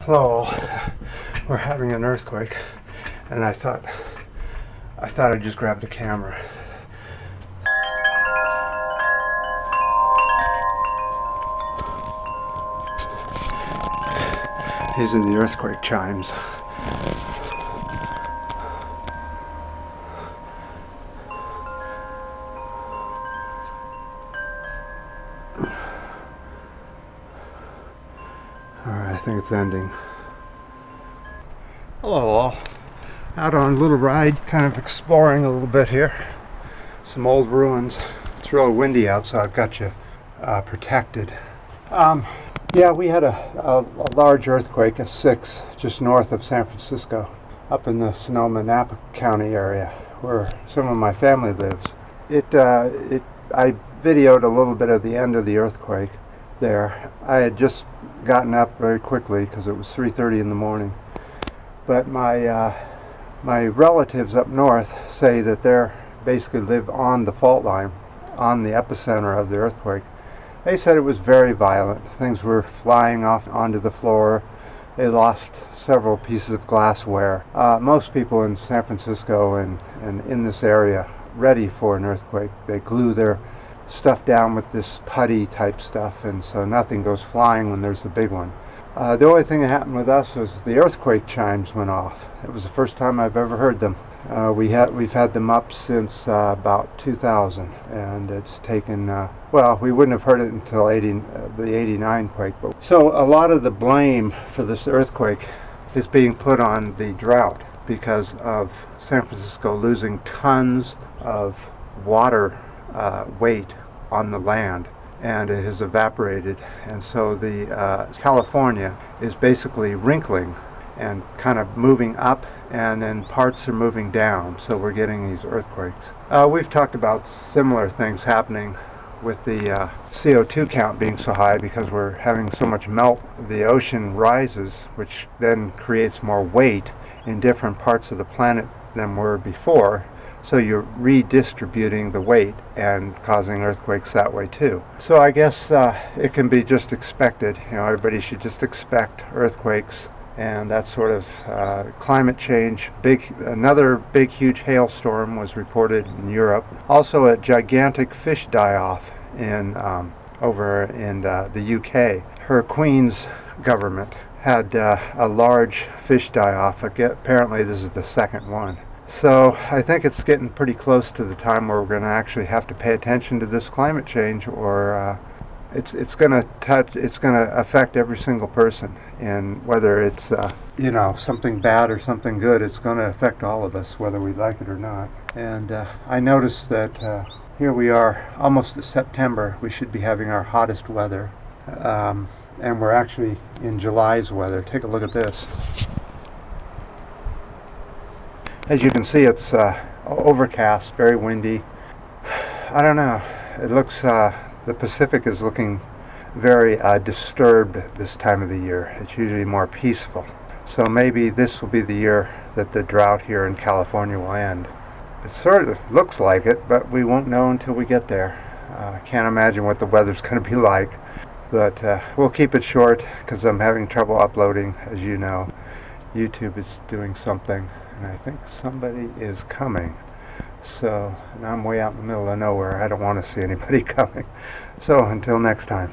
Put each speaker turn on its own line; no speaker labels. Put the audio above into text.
Hello all. We're having an earthquake, and I thought I'd just grab the camera. These are the earthquake chimes. Alright, I think it's ending. Hello all. Out on a little ride, kind of exploring a little bit here. Some old ruins. It's real windy out, so I've got you protected. Yeah, we had a large earthquake, a 6, just north of San Francisco, up in the Sonoma-Napa County area, where some of my family lives. I videoed a little bit of the end of the earthquake there. I had just gotten up very quickly because it was 3:30 in the morning. But my relatives up north say that they basically live on the fault line, on the epicenter of the earthquake. They said it was very violent. Things were flying off onto the floor. They lost several pieces of glassware. Most people in San Francisco and in this area ready for an earthquake. They glue their stuff down with this putty type stuff, and so nothing goes flying when there's the big one. The only thing that happened with us was the earthquake chimes went off. It was the first time I've ever heard them. We've had them up since about 2000, and it's taken, well, we wouldn't have heard it until the 89 quake. So a lot of the blame for this earthquake is being put on the drought because of San Francisco losing tons of water weight on the land, and it has evaporated, and so the California is basically wrinkling and kind of moving up, and then parts are moving down, so we're getting these earthquakes. We've talked about similar things happening with the CO2 count being so high because we're having so much melt. The ocean rises, which then creates more weight in different parts of the planet than were before. So you're redistributing the weight and causing earthquakes that way too. So I guess it can be just expected. You know, everybody should just expect earthquakes and that sort of climate change. Another big, huge hailstorm was reported in Europe. Also, a gigantic fish die-off over in the UK. Her Queen's government had a large fish die-off. Apparently, this is the second one. So I think it's getting pretty close to the time where we're going to actually have to pay attention to this climate change, or it's going to affect every single person, and whether it's something bad or something good, it's going to affect all of us, whether we like it or not. And I noticed that here we are, almost to September. We should be having our hottest weather, and we're actually in July's weather. Take a look at this. As you can see, it's overcast, very windy. I don't know. It looks, the Pacific is looking very disturbed this time of the year. It's usually more peaceful. So maybe this will be the year that the drought here in California will end. It sort of looks like it, but we won't know until we get there. I can't imagine what the weather's going to be like. But we'll keep it short because I'm having trouble uploading, as you know. YouTube is doing something, and I think somebody is coming. So, and I'm way out in the middle of nowhere. I don't want to see anybody coming. So, until next time.